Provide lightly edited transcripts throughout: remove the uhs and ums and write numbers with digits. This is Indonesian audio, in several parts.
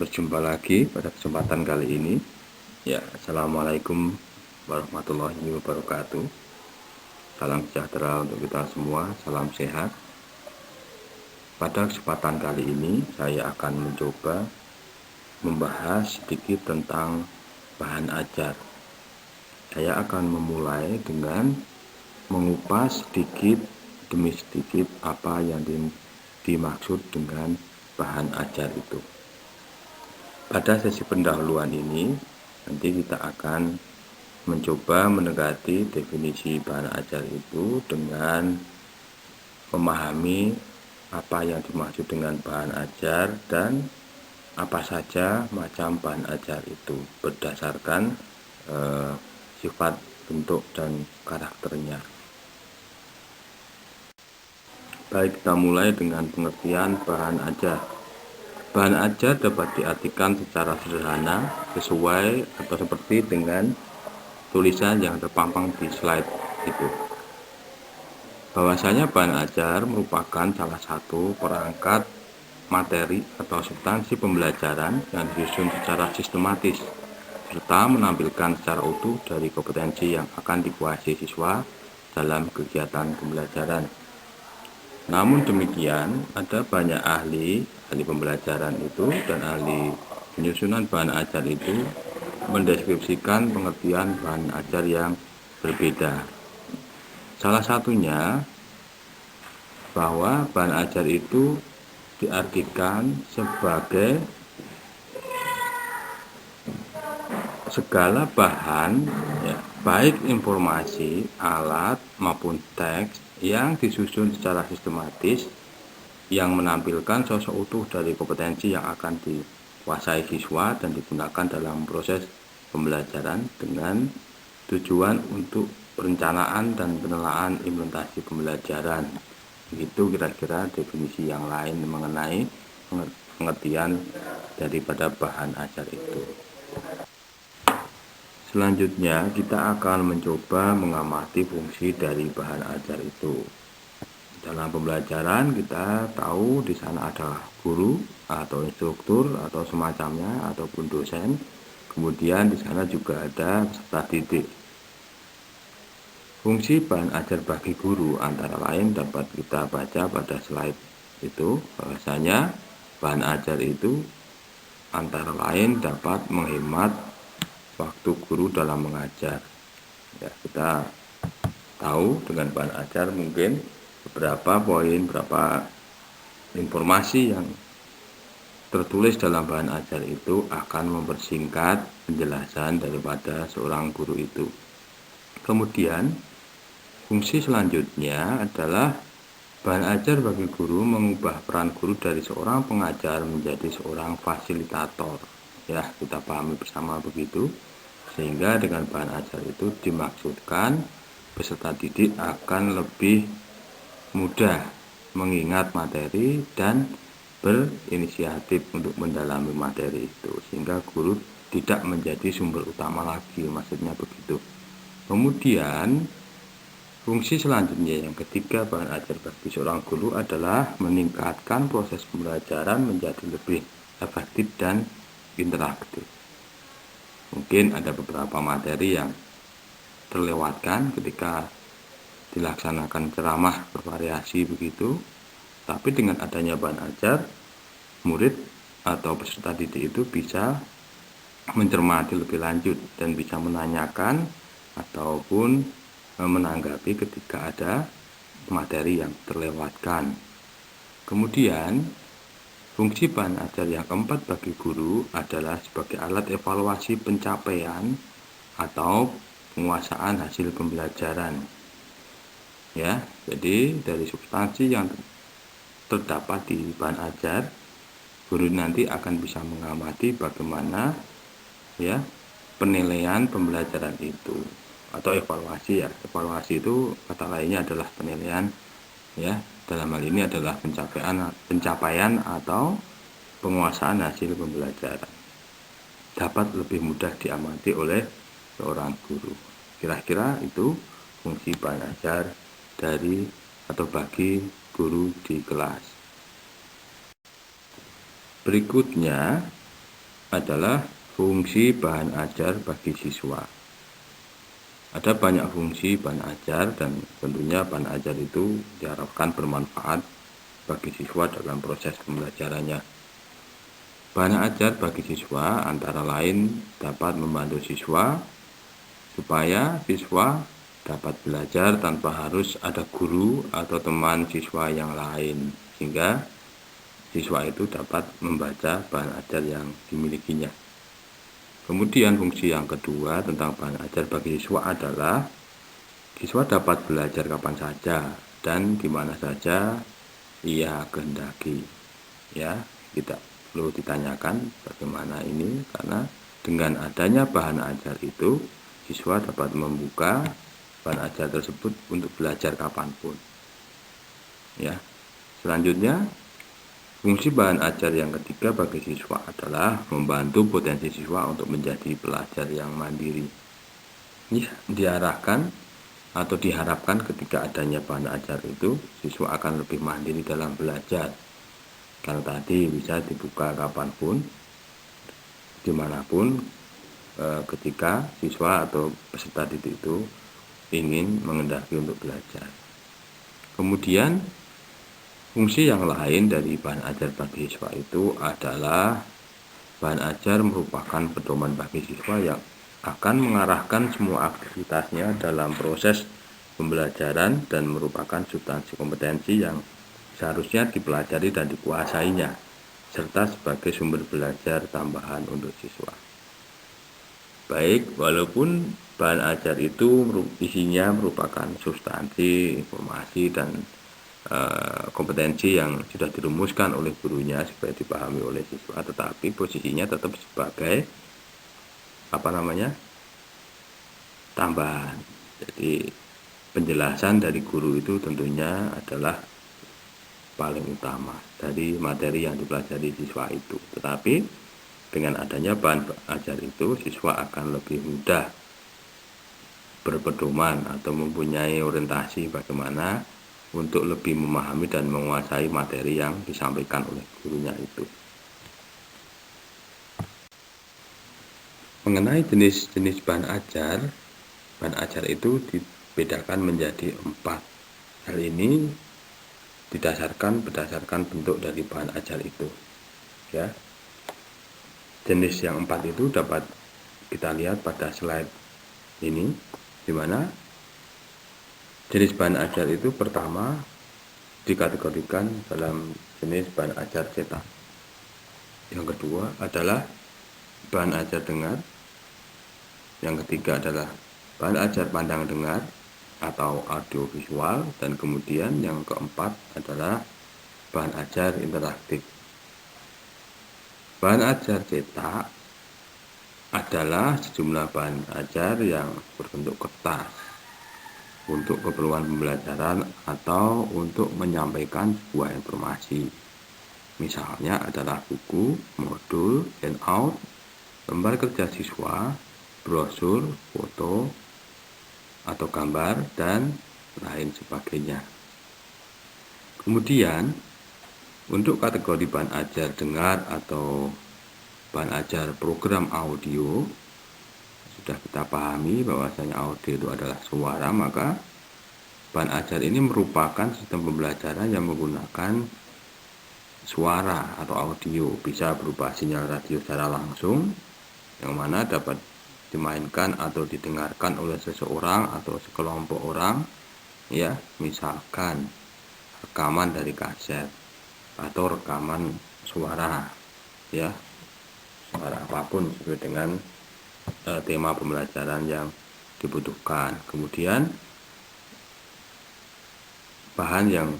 Berjumpa lagi pada kesempatan kali ini. Ya, Assalamualaikum warahmatullahi wabarakatuh. Salam sejahtera untuk kita semua, salam sehat. Pada kesempatan kali ini saya akan mencoba membahas sedikit tentang bahan ajar. Saya akan memulai dengan mengupas sedikit demi sedikit apa yang dimaksud dengan bahan ajar itu. Pada sesi pendahuluan ini, nanti kita akan mencoba mendekati definisi bahan ajar itu dengan memahami apa yang dimaksud dengan bahan ajar dan apa saja macam bahan ajar itu berdasarkan sifat, bentuk, dan karakternya. Baik, kita mulai dengan pengertian bahan ajar. Bahan ajar dapat diartikan secara sederhana sesuai atau seperti dengan tulisan yang terpampang di slide itu. Bahwasanya bahan ajar merupakan salah satu perangkat materi atau substansi pembelajaran yang disusun secara sistematis serta menampilkan secara utuh dari kompetensi yang akan dikuasai siswa dalam kegiatan pembelajaran. Namun demikian, ada banyak ahli pembelajaran itu dan ahli penyusunan bahan ajar itu mendeskripsikan pengertian bahan ajar yang berbeda. Salah satunya bahwa bahan ajar itu diartikan sebagai segala bahan, ya, baik informasi, alat maupun teks yang disusun secara sistematis yang menampilkan sosok utuh dari kompetensi yang akan dikuasai siswa dan digunakan dalam proses pembelajaran dengan tujuan untuk perencanaan dan penelaahan implementasi pembelajaran. Itu kira-kira definisi yang lain mengenai pengertian daripada bahan ajar itu. Selanjutnya kita akan mencoba mengamati fungsi dari bahan ajar itu. Dalam pembelajaran kita tahu di sana ada guru atau instruktur atau semacamnya ataupun dosen. Kemudian di sana juga ada peserta didik. Fungsi bahan ajar bagi guru antara lain dapat kita baca pada slide itu, bahwasanya bahan ajar itu antara lain dapat menghemat waktu guru dalam mengajar. Ya, kita tahu dengan bahan ajar mungkin beberapa poin, beberapa informasi yang tertulis dalam bahan ajar itu akan mempersingkat penjelasan daripada seorang guru itu. Kemudian fungsi selanjutnya adalah bahan ajar bagi guru mengubah peran guru dari seorang pengajar menjadi seorang fasilitator. Ya, kita pahami bersama begitu. Sehingga dengan bahan ajar itu dimaksudkan peserta didik akan lebih mudah mengingat materi dan berinisiatif untuk mendalami materi itu, sehingga guru tidak menjadi sumber utama lagi, maksudnya begitu. Kemudian fungsi selanjutnya yang ketiga bahan ajar bagi seorang guru adalah meningkatkan proses pembelajaran menjadi lebih efektif dan interaktif. Mungkin ada beberapa materi yang terlewatkan ketika dilaksanakan ceramah bervariasi begitu, tapi dengan adanya bahan ajar, murid atau peserta didik itu bisa mencermati lebih lanjut dan bisa menanyakan ataupun menanggapi ketika ada materi yang terlewatkan. Kemudian fungsi bahan ajar yang keempat bagi guru adalah sebagai alat evaluasi pencapaian atau penguasaan hasil pembelajaran. Ya, jadi dari substansi yang terdapat di bahan ajar, guru nanti akan bisa mengamati bagaimana ya penilaian pembelajaran itu atau evaluasi ya. Evaluasi itu kata lainnya adalah penilaian ya. Dalam hal ini adalah pencapaian atau penguasaan hasil pembelajaran. Dapat lebih mudah diamati oleh seorang guru. Kira-kira itu fungsi bahan ajar dari atau bagi guru di kelas. Berikutnya adalah fungsi bahan ajar bagi siswa. Ada banyak fungsi bahan ajar dan tentunya bahan ajar itu diharapkan bermanfaat bagi siswa dalam proses pembelajarannya. Bahan ajar bagi siswa antara lain dapat membantu siswa supaya siswa dapat belajar tanpa harus ada guru atau teman siswa yang lain, sehingga siswa itu dapat membaca bahan ajar yang dimilikinya. Kemudian fungsi yang kedua tentang bahan ajar bagi siswa adalah siswa dapat belajar kapan saja dan di mana saja ia kehendaki. Ya, tidak perlu ditanyakan bagaimana ini, karena dengan adanya bahan ajar itu siswa dapat membuka bahan ajar tersebut untuk belajar kapanpun. Ya, selanjutnya fungsi bahan ajar yang ketiga bagi siswa adalah membantu potensi siswa untuk menjadi pelajar yang mandiri. Ini diarahkan atau diharapkan ketika adanya bahan ajar itu siswa akan lebih mandiri dalam belajar, karena tadi bisa dibuka kapanpun, dimanapun, ketika siswa atau peserta didik itu ingin mengendaki untuk belajar. Kemudian fungsi yang lain dari bahan ajar bagi siswa itu adalah bahan ajar merupakan pedoman bagi siswa yang akan mengarahkan semua aktivitasnya dalam proses pembelajaran dan merupakan substansi kompetensi yang seharusnya dipelajari dan dikuasainya, serta sebagai sumber belajar tambahan untuk siswa. Baik, walaupun bahan ajar itu isinya merupakan substansi, informasi, dan kompetensi yang sudah dirumuskan oleh gurunya supaya dipahami oleh siswa, tetapi posisinya tetap sebagai tambahan. Jadi penjelasan dari guru itu tentunya adalah paling utama dari materi yang dipelajari siswa itu. Tetapi dengan adanya bahan ajar itu siswa akan lebih mudah berpedoman atau mempunyai orientasi bagaimana untuk lebih memahami dan menguasai materi yang disampaikan oleh gurunya itu. Mengenai jenis-jenis bahan ajar itu dibedakan menjadi 4. Hal ini berdasarkan bentuk dari bahan ajar itu. Ya, jenis yang 4 itu dapat kita lihat pada slide ini, di mana jenis bahan ajar itu pertama dikategorikan dalam jenis bahan ajar cetak. Yang kedua adalah bahan ajar dengar. Yang ketiga adalah bahan ajar pandang dengar atau audiovisual, dan kemudian yang keempat adalah bahan ajar interaktif. Bahan ajar cetak adalah sejumlah bahan ajar yang berbentuk kertas untuk keperluan pembelajaran atau untuk menyampaikan sebuah informasi. Misalnya adalah buku, modul, handout, lembar kerja siswa, brosur, foto, atau gambar, dan lain sebagainya. Kemudian, untuk kategori bahan ajar dengar atau bahan ajar program audio, sudah kita pahami bahwasanya audio itu adalah suara, maka bahan ajar ini merupakan sistem pembelajaran yang menggunakan suara atau audio, bisa berupa sinyal radio secara langsung yang mana dapat dimainkan atau didengarkan oleh seseorang atau sekelompok orang, ya, misalkan rekaman dari kaset atau rekaman suara, ya, suara apapun sesuai dengan tema pembelajaran yang dibutuhkan. Kemudian bahan yang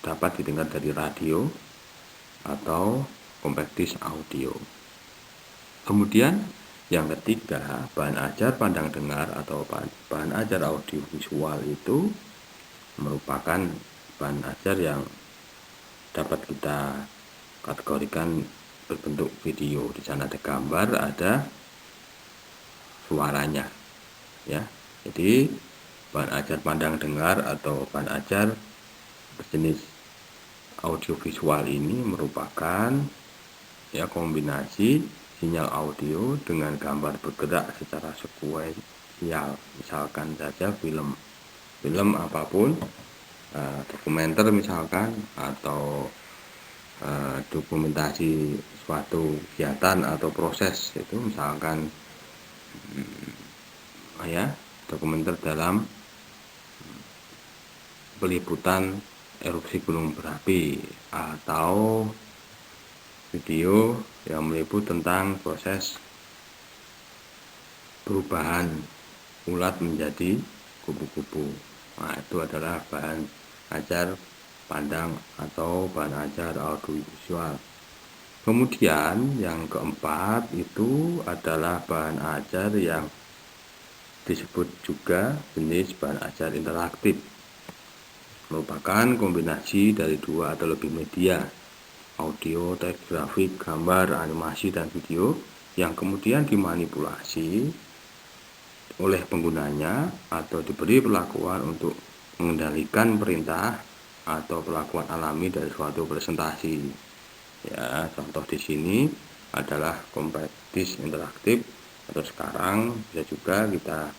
dapat didengar dari radio atau compact disc audio. Kemudian yang ketiga, bahan ajar pandang dengar atau bahan ajar audiovisual itu merupakan bahan ajar yang dapat kita kategorikan berbentuk video. Di sana ada gambar, ada suaranya, ya. Jadi bahan ajar pandang dengar atau bahan ajar berjenis audiovisual ini merupakan, ya, kombinasi sinyal audio dengan gambar bergerak secara sekuensial, misalkan saja film apapun, dokumenter misalkan, atau dokumentasi suatu kegiatan atau proses, itu misalkan dokumenter dalam peliputan erupsi gunung berapi, atau video yang meliput tentang proses perubahan ulat menjadi kupu-kupu. Nah, itu adalah bahan ajar pandang atau bahan ajar audiovisual. Kemudian yang keempat itu adalah bahan ajar yang disebut juga jenis bahan ajar interaktif, merupakan kombinasi dari dua atau lebih media, audio, teks, grafik, gambar, animasi, dan video, yang kemudian dimanipulasi oleh penggunanya atau diberi perlakuan untuk mengendalikan perintah atau perlakuan alami dari suatu presentasi. Ya, contoh di sini adalah kompetis interaktif, atau sekarang bisa juga kita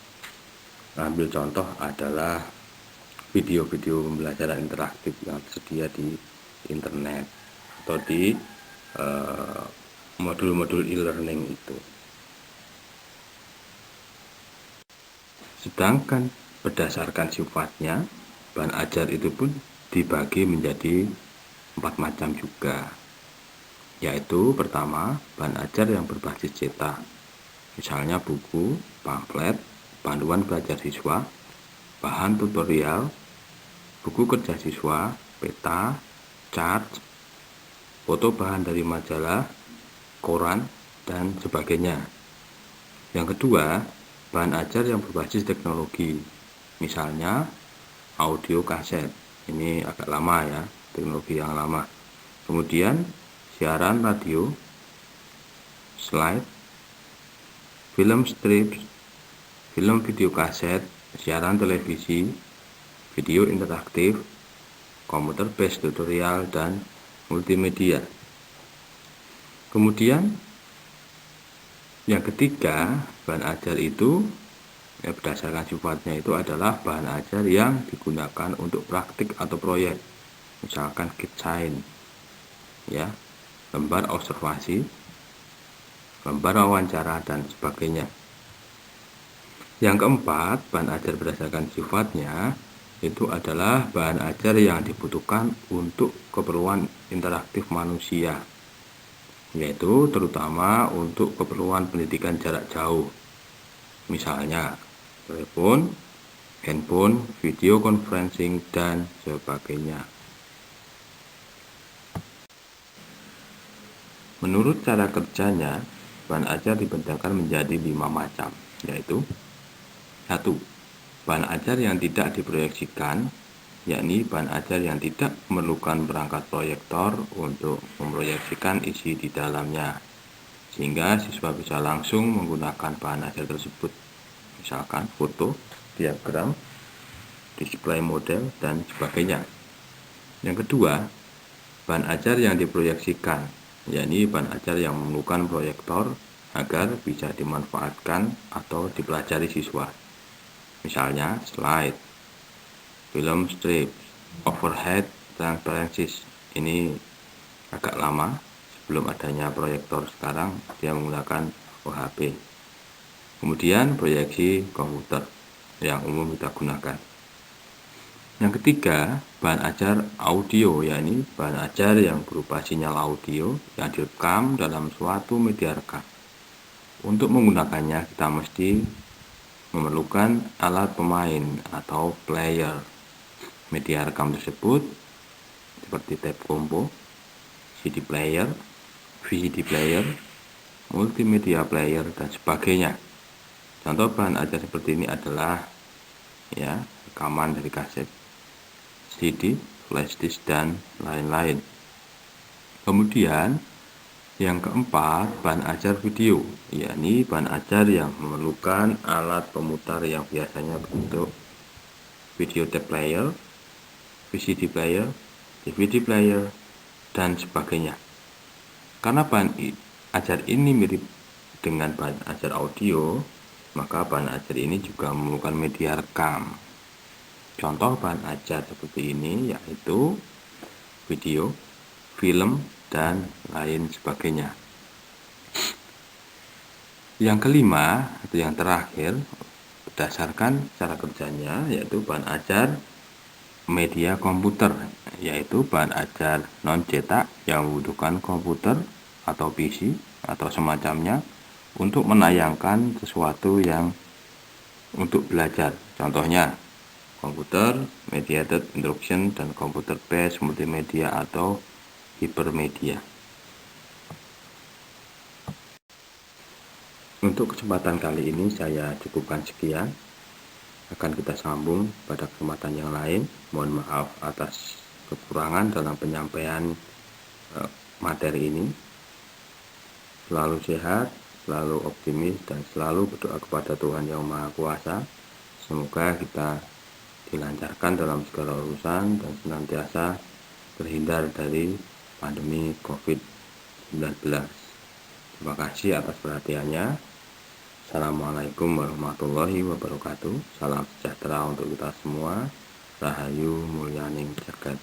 ambil contoh adalah video-video pembelajaran interaktif yang tersedia di internet atau di modul-modul e-learning itu. Sedangkan berdasarkan sifatnya, bahan ajar itu pun dibagi menjadi 4 macam juga, yaitu pertama, bahan ajar yang berbasis cetak, misalnya buku, pamflet, panduan belajar siswa, bahan tutorial, buku kerja siswa, peta, chart, foto bahan dari majalah, koran, dan sebagainya. Yang kedua, bahan ajar yang berbasis teknologi, misalnya audio kaset. Ini agak lama ya, teknologi yang lama. Kemudian siaran radio, slide, film strips, film video kaset, siaran televisi, video interaktif, komputer based tutorial, dan multimedia. Kemudian yang ketiga, bahan ajar itu berdasarkan sifatnya itu adalah bahan ajar yang digunakan untuk praktik atau proyek, misalkan kit sains, ya, lembar observasi, lembar wawancara, dan sebagainya. Yang keempat, bahan ajar berdasarkan sifatnya itu adalah bahan ajar yang dibutuhkan untuk keperluan interaktif manusia, yaitu terutama untuk keperluan pendidikan jarak jauh, misalnya telepon, handphone, video conferencing, dan sebagainya. Menurut cara kerjanya, bahan ajar dibedakan menjadi 5 macam, yaitu 1. Bahan ajar yang tidak diproyeksikan, yakni bahan ajar yang tidak memerlukan perangkat proyektor untuk memproyeksikan isi di dalamnya, sehingga siswa bisa langsung menggunakan bahan ajar tersebut, misalkan foto, diagram, display model, dan sebagainya. Yang kedua, bahan ajar yang diproyeksikan, yakni bahan ajar yang memerlukan proyektor agar bisa dimanfaatkan atau dipelajari siswa, misalnya slide, film strip, overhead transparencies. Ini agak lama, sebelum adanya proyektor sekarang dia menggunakan OHP. Kemudian proyeksi komputer yang umum kita gunakan. Yang ketiga, bahan ajar audio, yakni bahan ajar yang berupa sinyal audio yang direkam dalam suatu media rekam. Untuk menggunakannya kita mesti memerlukan alat pemain atau player. Media rekam tersebut seperti tape combo, CD player, VCD player, multimedia player, dan sebagainya. Contoh bahan ajar seperti ini adalah rekaman dari kaset, CD, flash disk, dan lain-lain. Kemudian yang keempat, bahan ajar video, yakni bahan ajar yang memerlukan alat pemutar yang biasanya berbentuk video tape player, VCD player, DVD player, dan sebagainya. Karena bahan ajar ini mirip dengan bahan ajar audio, maka bahan ajar ini juga memerlukan media rekam. Contoh bahan ajar seperti ini yaitu video, film, dan lain sebagainya. Yang kelima atau yang terakhir, berdasarkan cara kerjanya yaitu bahan ajar media komputer, yaitu bahan ajar non-cetak yang membutuhkan komputer atau PC atau semacamnya untuk menayangkan sesuatu yang untuk belajar. Contohnya komputer mediated instruction dan komputer based multimedia atau hipermedia. Untuk kesempatan kali ini saya cukupkan sekian. Akan kita sambung pada kesempatan yang lain. Mohon maaf atas kekurangan dalam penyampaian materi ini. Selalu sehat, selalu optimis, dan selalu berdoa kepada Tuhan Yang Maha Kuasa. Semoga kita dilancarkan dalam segala urusan dan senantiasa terhindar dari pandemi COVID-19. Terima kasih atas perhatiannya. Assalamualaikum warahmatullahi wabarakatuh. Salam sejahtera untuk kita semua. Rahayu mulyaning jagat.